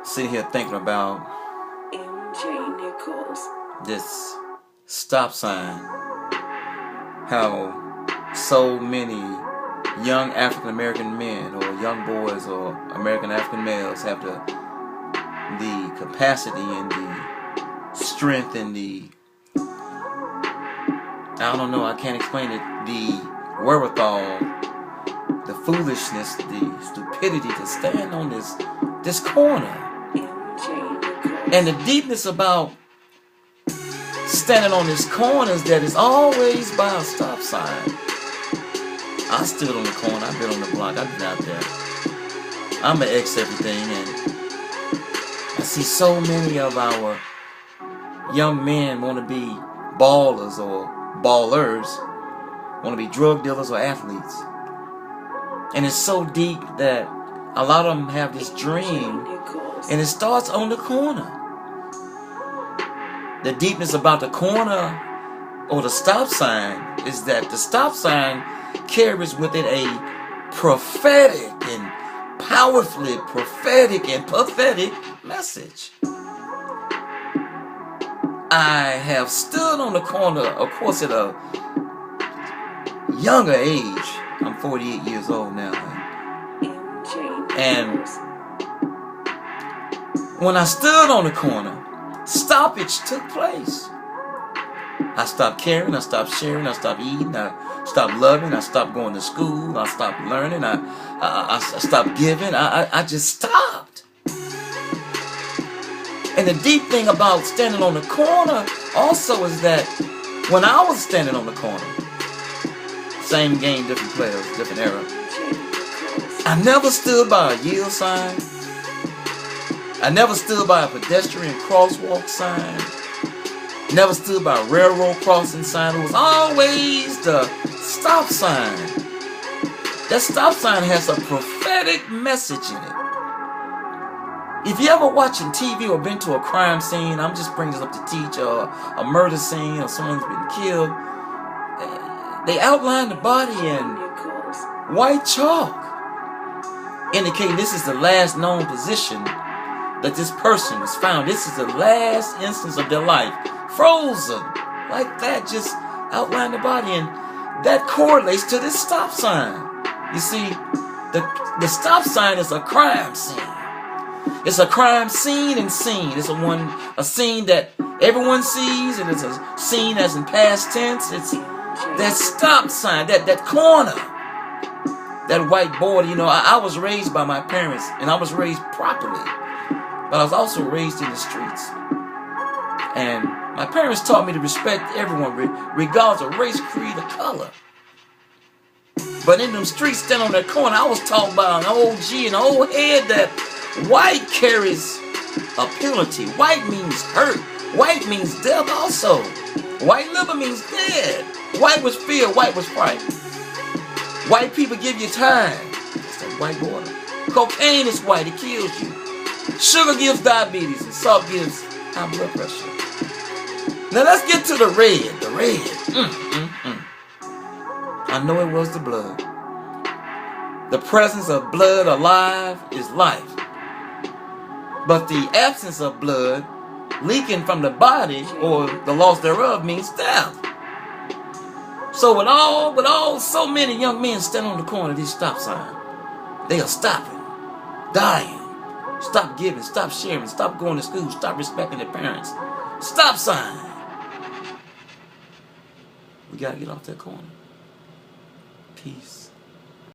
sitting here thinking about this stop sign, how so many young African American men or young boys or American African males have the capacity and the strength and I don't know, I can't explain it, the wherewithal, the foolishness, the stupidity to stand on this corner. And the deepness about standing on this corner is that it's always by a stop sign. I stood on the corner, I've been on the block, I've been out there. I'm an ex-everything, and I see so many of our young men want to be ballers or ballers, want to be drug dealers or athletes. And it's so deep that a lot of them have this dream, and it starts on the corner. The deepness about the corner or the stop sign is that the stop sign carries with it a prophetic and powerfully prophetic and pathetic message. I have stood on the corner, of course, at a younger age. I'm 48 years old now. And when I stood on the corner, stoppage took place. I stopped caring, I stopped sharing, I stopped eating, I stopped loving, I stopped going to school, I stopped learning, I stopped giving, I just stopped. And the deep thing about standing on the corner also is that when I was standing on the corner, same game, different players, different era, I never stood by a yield sign. I never stood by a pedestrian crosswalk sign. Never stood by a railroad crossing sign. It was always the stop sign. That stop sign has a prophetic message in it. If you ever watching TV or been to a crime scene, I'm just bringing this up to teach, or a murder scene or someone's been killed, they outline the body in white chalk, indicating this is the last known position that this person was found. This is the last instance of their life. Frozen. Like that, just outline the body. And that correlates to this stop sign. You see, the stop sign is a crime scene. It's a crime scene and scene. It's a scene that everyone sees, and it's a scene that's in past tense. It's that stop sign, that corner, that white border. You know, I was raised by my parents, and I was raised properly. But I was also raised in the streets. And my parents taught me to respect everyone, regardless of race, creed, or color. But in them streets, standing on that corner, I was taught by an old G, an old head, that white carries a penalty. White means hurt. White means death also. White liver means dead. White was fear, white was fright. White people give you time. That's that white border. Cocaine is white, it kills you. Sugar gives diabetes, and salt gives high blood pressure. Now let's get to the red. The red. I know it was the blood. The presence of blood alive is life. But the absence of blood leaking from the body, or the loss thereof, means death. So with all so many young men standing on the corner of these stop signs, they are stopping, dying. Stop giving, stop sharing, stop going to school, stop respecting their parents. Stop sign. We gotta get off that corner. Peace.